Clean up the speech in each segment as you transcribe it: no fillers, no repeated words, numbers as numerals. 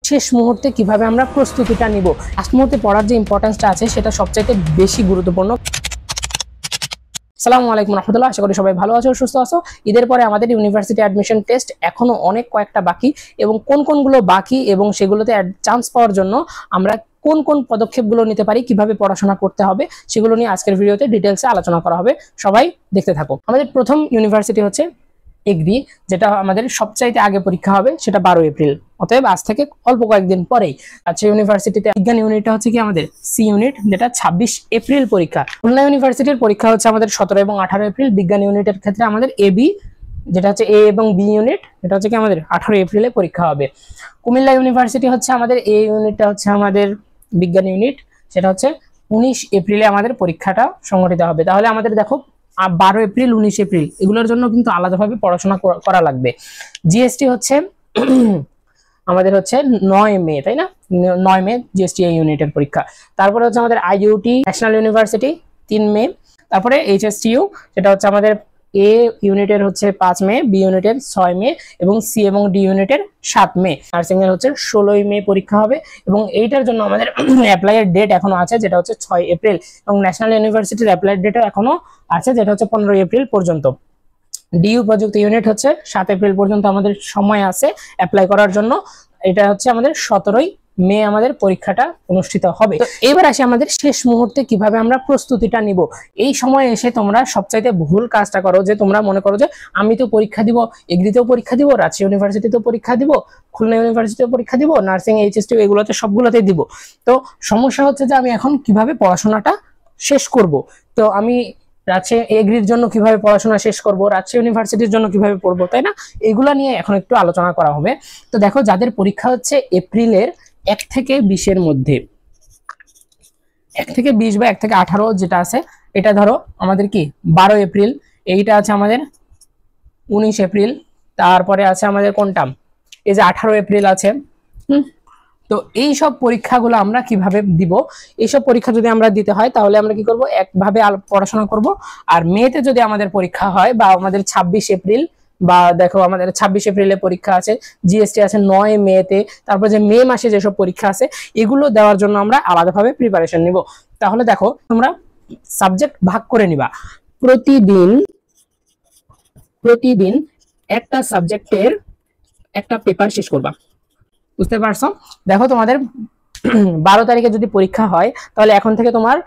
শেষ মুহূর্তে কিভাবে আমরা প্রস্তুতিটা নিব, লাস্ট মুহূর্তে পড়ার যে ইম্পর্টেন্সটা আছে সেটা সবচাইতে বেশি গুরুত্বপূর্ণ। আসসালামু আলাইকুম রাহমাতুল্লাহ, আশা করি সবাই ভালো আছো, সুস্থ আছো। ঈদের পরে আমাদের ইউনিভার্সিটি অ্যাডমিশন টেস্ট এখনো অনেক কয়েকটা বাকি, এবং কোন কোনগুলো বাকি এবং সেগুলোতে চান্স পাওয়ার জন্য আমরা কোন কোন পদক্ষেপগুলো নিতে পারি, কিভাবে পড়াশোনা করতে হবে, সেগুলো নিয়ে আজকের ভিডিওতে ডিটেলসে আলোচনা করা হবে। সবাই দেখতে থাকো। আমাদের প্রথম ইউনিভার্সিটি হচ্ছে এগ্রি, যেটা আমাদের সবচাইতে আগে পরীক্ষা হবে, সেটা 12 এপ্রিল। অতএব আজ থেকে অল্প কয়েকদিন পরেই। আচ্ছা, ইউনিভার্সিটিতে বিজ্ঞান ইউনিটটা হচ্ছে কি আমাদের সি ইউনিট, যেটা 26 এপ্রিল পরীক্ষা। খুলনা ইউনিভার্সিটির পরীক্ষা হচ্ছে আমাদের 17 এবং 18 এপ্রিল। বিজ্ঞান ইউনিটের ক্ষেত্রে আমাদের এবি, যেটা হচ্ছে এ এবং বি ইউনিট, এটা হচ্ছে কি আমাদের 18 এপ্রিলে পরীক্ষা হবে। কুমিল্লা ইউনিভার্সিটি হচ্ছে আমাদের এ ইউনিটটা হচ্ছে আমাদের বিজ্ঞান ইউনিট, সেটা হচ্ছে 19 এপ্রিলে আমাদের পরীক্ষাটা সংগঠিত হবে। তাহলে আমাদের দেখো 12 এপ্রিল 19 এপ্রিল এগুলোর জন্য কিন্তু আলাদাভাবে পড়াশোনা করা লাগবে। জিএসটি হচ্ছে আমাদের হচ্ছে 9 মে, তাই না? 9 মে জিএসটি এই ইউনিটের পরীক্ষা। তারপরে হচ্ছে আমাদের আইইউটি ন্যাশনাল ইউনিভার্সিটি 3 মে। তারপরে এইচএসটিইউ, সেটা হচ্ছে আমাদের এ ইউনিটের হচ্ছে 5 মে, বি ইউনিটের 6 মে এবং সি এবং ডি ইউনিটের 7 মে। নার্সিং এর হচ্ছে 16 মে পরীক্ষা হবে, এবং এইটার জন্য আমাদের অ্যাপ্লাইয়ের ডেট এখনো আছে, যেটা হচ্ছে 6 এপ্রিল, এবং ন্যাশনাল ইউনিভার্সিটির অ্যাপ্লাইয়ের ডেটও এখনো আছে, যেটা হচ্ছে 15 এপ্রিল পর্যন্ত। ডিইউ প্রযুক্তি ইউনিট হচ্ছে 7 এপ্রিল পর্যন্ত আমাদের সময় আছে অ্যাপ্লাই করার জন্য। এটা হচ্ছে আমাদের 17 মে আমাদের পরীক্ষাটা অনুষ্ঠিত হবে। তো এবার আসি আমাদের শেষ মুহূর্তে কিভাবে আমরা প্রস্তুতিটা নিব। এই সময় এসে তোমরা সবচাইতে ভুল কাজটা করো, যে তোমরা মনে করো যে আমি তো পরীক্ষা দিব, এগ্রিতেও পরীক্ষা দিব, রাজশাহী ইউনিভার্সিটিতেও পরীক্ষা দিব, খুলনা ইউনিভার্সিটিতেও পরীক্ষা দিব, নার্সিং, এইচএসটি এগুলোতে সবগুলোতেই দিব। তো সমস্যা হচ্ছে যে আমি এখন কিভাবে পড়াশোনাটা শেষ করব। তো আমি রাজশাহী এগ্রির জন্য কিভাবে পড়াশোনা শেষ করব, রাজশাহী ইউনিভার্সিটির জন্য কিভাবে পড়বো, তাই না? এগুলা নিয়ে এখন একটু আলোচনা করা হবে। তো দেখো, যাদের পরীক্ষা হচ্ছে এপ্রিলের 1 থেকে 20 এর মধ্যে, 1 থেকে 20 বা 1 থেকে 18 যেটা আছে, এটা ধরো আমাদের কি 12 এপ্রিল, এইটা আছে আমাদের 19 এপ্রিল, তারপরে আছে আমাদের কোনটা, এই যে 18 এপ্রিল আছে। তো এই সব পরীক্ষাগুলো আমরা কিভাবে দিব, এইসব পরীক্ষা যদি আমরা দিতে হয় তাহলে আমরা কি করব, একভাবে পড়াশোনা করব। আর মেতে যদি আমাদের পরীক্ষা হয়, বা আমাদের 26 এপ্রিল, বা দেখো আমাদের 26 এপ্রিলে পরীক্ষা আছে, জিএসটি আছে 9 মেতে, তারপর যে মে মাসে যেসব পরীক্ষা আছে এগুলো দেওয়ার জন্য আমরা আলাদাভাবে প্রিপারেশন নিব। তাহলে দেখো, তোমরা সাবজেক্ট ভাগ করে নিবা। প্রতিদিন একটা সাবজেক্টের একটা পেপার শেষ করবা, বুঝতে পারছো? দেখো, তোমাদের 12 তারিখে যদি পরীক্ষা হয়, তাহলে এখন থেকে তোমার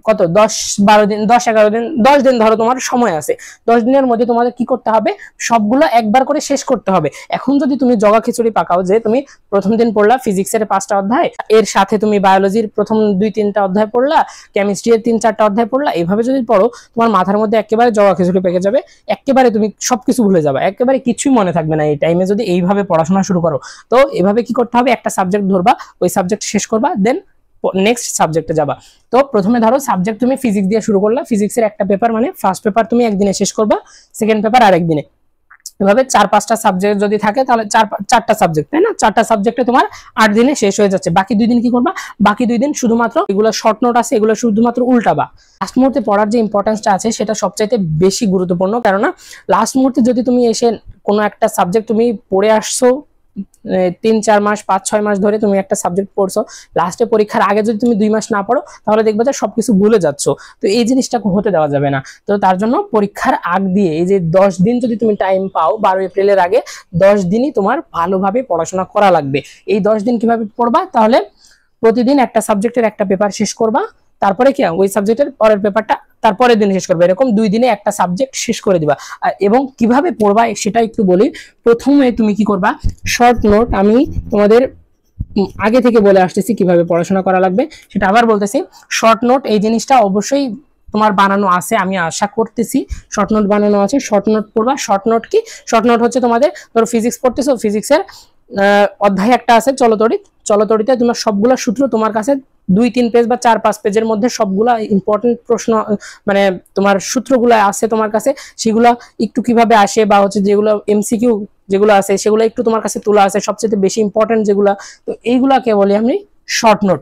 কত, 10-12 দিন, 10-11 দিন, 10 দিন ধরো তোমার সময় আছে। 10 দিনের মধ্যে তোমাদের কি করতে হবে, সবগুলো একবার করে শেষ করতে হবে। এখন যদি তুমি জগা খিচুড়ি পাকাও, যে তুমি প্রথম দিন পড়লা ফিজিক্সের 5টা অধ্যায়, এর সাথে তুমি বায়োলজির প্রথম 2-3টা অধ্যায় পড়লা, কেমিস্ট্রি এর 3-4টা অধ্যায় পড়লা, এইভাবে যদি পড়ো, তোমার মাথার মধ্যে একেবারে জগা খিচুড়ি পেকে যাবে, একেবারে তুমি সবকিছু ভুলে যাবে, একেবারে কিছুই মনে থাকবে না এই টাইমে যদি এইভাবে পড়াশোনা শুরু করো। তো এভাবে কি করতে হবে, একটা সাবজেক্ট ধরবা, ওই সাবজেক্ট শেষ করবা, দেন নেক্সট সাবজেক্টে যাবা। তো প্রথমে ধরো সাবজেক্ট তুমি ফিজিক্স দিয়ে শুরু করলা, ফিজিক্সের একটা পেপার, মানে ফার্স্ট পেপার তুমি একদিনে শেষ করবা, সেকেন্ড পেপার আরেকদিনে। এভাবে 4-5টা সাবজেক্ট যদি থাকে তাহলে 4টা সাবজেক্ট, তাই না? 4টা সাবজেক্টে তোমার 8 দিনে শেষ হয়ে যাচ্ছে। বাকি 2 দিন কি করবা, বাকি 2 দিন শুধুমাত্র এগুলো শর্ট নোট আছে, এগুলো শুধুমাত্র উল্টাবা। লাস্ট মুহূর্তে পড়ার যে ইম্পর্টেন্সটা আছে সেটা সবচাইতে বেশি গুরুত্বপূর্ণ, কেননা লাস্ট মুহূর্তে যদি তুমি এসে কোনো একটা সাবজেক্ট তুমি পড়ে আসছো 3-4 মাস, 5-6 মাস ধরে তুমি একটা সাবজেক্ট পড়ছো, লাস্টে পরীক্ষার আগে যদি তুমি 2 মাস না পড়ো, তাহলে দেখবে যে সবকিছু ভুলে যাচ্ছ। তো এই জিনিসটা হতে দেওয়া যাবে না। তো তার জন্য পরীক্ষার আগ দিয়ে এই যে 10 দিন যদি তুমি টাইম পাও, 12 এপ্রিলের আগে 10 দিনই তোমার ভালোভাবে পড়াশোনা করা লাগবে। এই 10 দিন কিভাবে পড়বা, তাহলে প্রতিদিন একটা সাবজেক্টের একটা পেপার শেষ করবা, তারপরে কি ওই সাবজেক্টের পরের পেপারটা তারপরের দিন শেষ করবে, এরকম 2 দিনে একটা সাবজেক্ট শেষ করে দিবা। এবং কিভাবে পড়বা সেটা একটু বলি। প্রথমে তুমি কি করবা, শর্ট নোট, আমি তোমাদের আগে থেকে বলে আসতেছি কিভাবে পড়াশোনা করা লাগবে, সেটা আবার বলতেছি। শর্ট নোট এই জিনিসটা অবশ্যই তোমার বানানো আছে, আমি আশা করতেছি শর্ট নোট বানানো আছে। শর্ট নোট পড়বা। শর্ট নোট কি, শর্ট নোট হচ্ছে তোমাদের ধরো ফিজিক্স পড়তেছো, ফিজিক্সের অধ্যায় একটা আছে চলতরিতে তোমার সবগুলা সূত্র তোমার কাছে 2-3 পেজ বা 4-5 পেজের মধ্যে সবগুলা ইম্পর্টেন্ট প্রশ্ন, মানে তোমার সূত্রগুলো আছে তোমার কাছে, সেগুলা একটু কিভাবে আসে, বা হচ্ছে যেগুলো এমসিকিউ যেগুলো আছে সেগুলো একটু তোমার কাছে তোলা আছে, সবচেয়ে বেশি ইম্পর্টেন্ট যেগুলা। তো এইগুলাকে বলি আমি শর্ট নোট।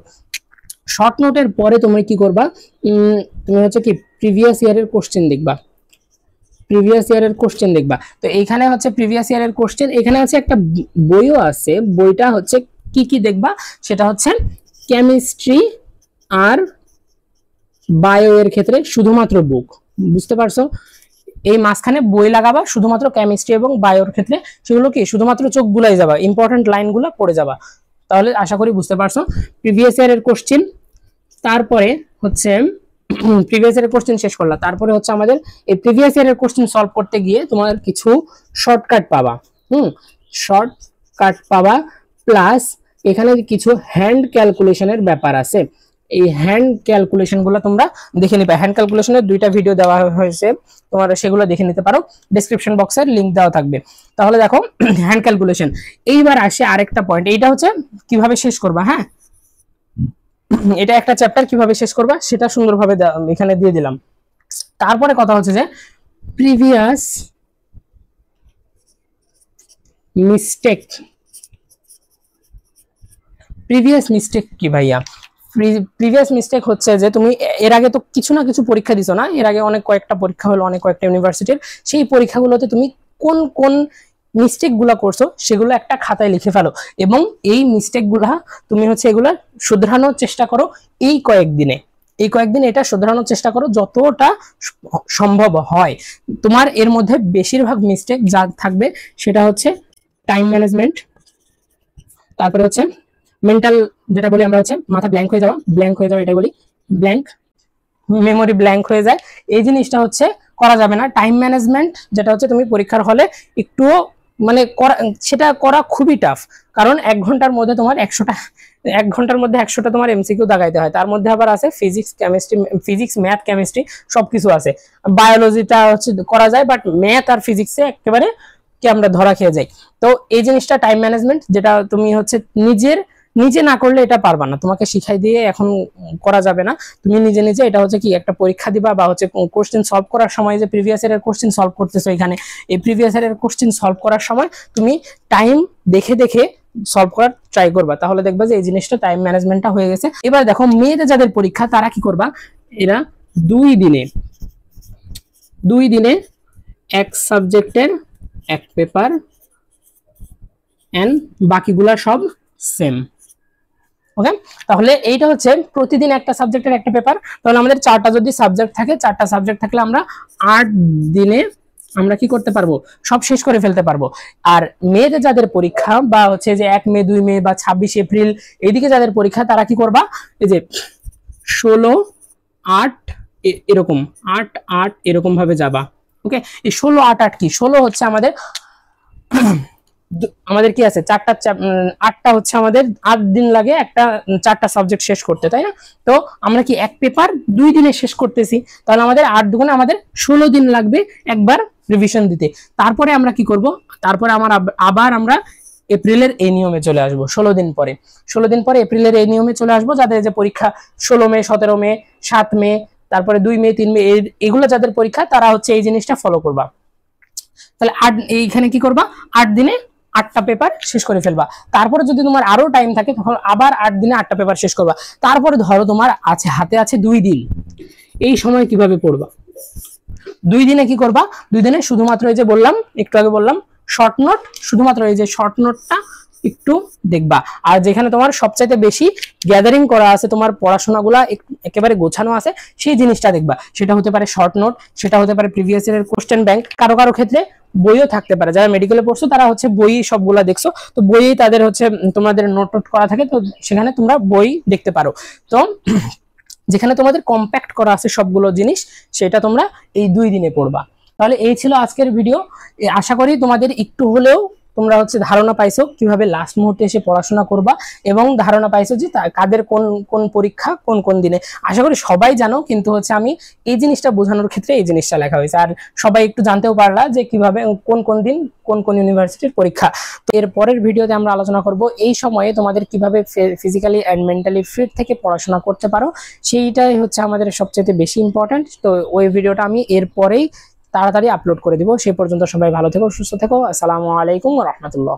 শর্ট নোটের পরে তুমি কি করবা, তুমি হচ্ছে কি প্রিভিয়াস ইয়ারের কোশ্চেন দেখবা, তো এইখানে হচ্ছে প্রিভিয়াস ইয়ারের কোশ্চেন। এখানে আছে একটা বইও আছে, বইটা হচ্ছে কি কি দেখবা সেটা হচ্ছে কেমিস্ট্রি আর বায়ো এর ক্ষেত্রে শুধুমাত্র বুক, বুঝতে পারছো? এই মাঝখানে বই লাগাবা শুধুমাত্র কেমিস্ট্রি এবং বায়োর ক্ষেত্রে, সেগুলো কি শুধুমাত্র চোখ বুলাই যাবা, ইম্পর্টেন্ট লাইনগুলো পড়ে যাবা। তাহলে আশা করি বুঝতে পারছো প্রিভিয়াস ইয়ারের কোশ্চেন। তারপরে হচ্ছে প্রিভিয়াস ইয়ারের কোশ্চেন শেষ করলাম, তারপরে হচ্ছে আমাদের এই প্রিভিয়াস ইয়ারের কোশ্চেন সলভ করতে গিয়ে তোমার কিছু শর্টকাট পাবা। শর্টকাট পাবা, প্লাস এখানে কিছু হ্যান্ড ক্যালকুলেশনের ব্যাপার আছে। এই হ্যান্ড ক্যালকুলেশন গুলো তোমরা দেখে নিবে। হ্যান্ড ক্যালকুলেশনের 2টা ভিডিও দেওয়া হয়েছে, তোমরা সেগুলো দেখে নিতে পারো, ডেসক্রিপশন বক্সের লিংক দেওয়া থাকবে। তাহলে দেখো হ্যান্ড ক্যালকুলেশন। এইবার আসে আরেকটা পয়েন্ট, এইটা হচ্ছে কিভাবে শেষ করবা। হ্যাঁ, এটা একটা চ্যাপ্টার কিভাবে শেষ করবা সেটা সুন্দরভাবে এখানে দিয়ে দিলাম। তারপরে কথা হচ্ছে যে প্রিভিয়াস মিস্টেক কি ভাইয়া? প্রিভিয়াস মিস্টেক হচ্ছে যে তুমি এর আগে তো কিছু না কিছু পরীক্ষা দিছো না, এর আগে অনেক কয়েকটা পরীক্ষা হলো অনেক কয়েকটা ইউনিভার্সিটির, সেই পরীক্ষাগুলোতে তুমি কোন কোন মিস্টেক গুলা করছো সেগুলো একটা খাতায় লিখে ফেলো, এবং এই মিস্টেক গুলা তুমি হচ্ছে এগুলা শুধরানোর চেষ্টা করো এই কয়েকদিনে। এটা শুধরানোর চেষ্টা করো যতটা সম্ভব হয়। তোমার এর মধ্যে বেশিরভাগ মিস্টেক যা থাকবে সেটা হচ্ছে টাইম ম্যানেজমেন্ট, তারপরে হচ্ছে মেন্টাল, যেটা বলি আমরা হচ্ছে মাথা ব্ল্যাঙ্ক হয়ে যাওয়া, এটাই বলি ব্ল্যাঙ্ক, মেমোরি ব্ল্যাঙ্ক হয়ে যায়, এই জিনিসটা হচ্ছে করা যাবে না। টাইম ম্যানেজমেন্ট যেটা হচ্ছে তুমি পরীক্ষার হলে একটুও মানে সেটা করা খুবই টাফ, কারণ 1 ঘন্টার মধ্যে তোমার 100টা তোমার এমসিকিউ দাগাইতে হয়, তার মধ্যে আবার আছে ফিজিক্স ম্যাথ কেমিস্ট্রি সবকিছু আছে। বায়োলজিটা হচ্ছে করা যায়, বাট ম্যাথ আর ফিজিক্সে একেবারে কি আমরা ধরা খেয়ে যাই। তো এই জিনিসটা টাইম ম্যানেজমেন্ট, যেটা তুমি হচ্ছে নিজে না করলে এটা পারবা না, তোমাকে শিখাই দিয়ে এখন করা যাবে না, তুমি নিজে এটা হচ্ছে কি একটা পরীক্ষা দিবা বা হচ্ছে কোশ্চেন সলভ করার সময় যে প্রিভিয়াস ইয়ারের কোশ্চেন সলভ করতেছো, এখানে এই প্রিভিয়াস ইয়ারের কোশ্চেন সলভ করার সময় তুমি টাইম দেখে সলভ করার ট্রাই করবা, তাহলে দেখবা যে এই জিনিসটা টাইম ম্যানেজমেন্টটা হয়ে গেছে। এবার দেখো মেয়েদের যাদের পরীক্ষা তারা কি করবা, এরা 2 দিনে এক সাবজেক্টের এক পেপার এন্ড বাকিগুলা সব সেম। ওকে, তাহলে এইটা হচ্ছে প্রতিদিন একটা সাবজেক্টের একটা পেপার। তাহলে আমাদের 4টা যদি সাবজেক্ট থাকে, 4টা সাবজেক্ট থাকলে আমরা 8 দিনে আমরা কি করতে পারবো, সব শেষ করে ফেলতে পারবো। আর মেয়েদের যাদের পরীক্ষা বা হচ্ছে যে 1 মে 2 মে বা 26 এপ্রিল এইদিকে যাদের পরীক্ষা তারা কি করবা, এই যে 16-8 এরকম 8-8 এরকম ভাবে যাবা। ওকে, এই 16-8-8 কি, 16 হচ্ছে আমাদের কি আছে 8টা হচ্ছে আমাদের 8 দিন লাগে একটা 4টা সাবজেক্ট শেষ করতে, তাই না? তো আমরা কি এক পেপার 2 দিনে শেষ করতেছি, তাহলে আমাদের 8 দুগুণে আমাদের 16 দিন লাগবে একবার রিভিশন দিতে। তারপরে আমরা কি করব, তারপরে আবার আমরা এপ্রিলের এই নিয়মে চলে আসবো। 16 দিন পরে এপ্রিলের এই নিয়মে চলে আসবো, যাদের যে পরীক্ষা 16 মে 17 মে 7 মে তারপরে 2 মে 3 মে এগুলো যাদের পরীক্ষা তারা হচ্ছে এই জিনিসটা ফলো করবা। তাহলে এইখানে কি করবা, 8 দিনে 8টা পেপার শেষ করে ফেলবা। তারপরে যদি তোমার আরো টাইম থাকে তখন আবার 8 দিনে 8টা পেপার শেষ করবা। তারপরে ধরো তোমার হাতে আছে 2 দিন, এই সময় কিভাবে পড়বা? 2 দিনে কি করবা, 2 দিনে শুধুমাত্র এই যে বললাম, একটু আগে বললাম শর্ট নোট, শুধুমাত্র এই যে শর্ট নোটটা একটু দেখবা। আর যেখানে তোমার সবচাইতে বেশি গ্যাদারিং করা আছে, তোমার পড়াশোনাগুলা একেবারে গোছানো আছে, সেই জিনিসটা দেখবা। সেটা হতে পারে শর্ট নোট, সেটা হতে পারে প্রিভিয়াস ইয়ারের কোশ্চেন ব্যাংক, কারো ক্ষেত্রে বইও থাকতে পারে। যারা মেডিকেলে পড়ছো তারা হচ্ছে বই সবগুলা দেখছো, তো বই তাদের হচ্ছে তোমাদের নোট করা থাকে, তো সেখানে তোমরা বই দেখতে পারো। তো যেখানে তোমাদের কম্প্যাক্ট করা আছে সবগুলো জিনিস, সেটা তোমরা এই 2 দিনে পড়বা। তাহলে এই ছিল আজকের ভিডিও। আশা করি তোমাদের একটু হলেও তোমরা হচ্ছে ধারণা পাইছো কিভাবে লাস্ট মুহূর্তে এসে পড়াশোনা করবা, এবং ধারণা পাইছো যে কাদের কোন কোন পরীক্ষা কোন কোন দিনে। আশা করি সবাই জানো, কিন্তু হচ্ছে আমি এই জিনিসটা বোঝানোর ক্ষেত্রে এই জিনিসটা লেখা হয়েছে, আর সবাই একটু জানতেও পারলা যে কিভাবে কোন কোন দিন কোন কোন ইউনিভার্সিটির পরীক্ষা। তো এর পরের ভিডিওতে আমরা আলোচনা করব এই সময়ে তোমাদের কিভাবে ফিজিক্যালি অ্যান্ড মেন্টালি ফিট থেকে পড়াশোনা করতে পারো, সেইটাই হচ্ছে আমাদের সবচেয়ে বেশি ইম্পর্টেন্ট। তো ওই ভিডিওটা আমি এরপরেই তাড়াতাড়ি আপলোড করে দিব। সে পর্যন্ত সবাই ভালো থেকো, সুস্থ থেকো। আসসালামু আলাইকুম ওয়া রাহমাতুল্লাহ।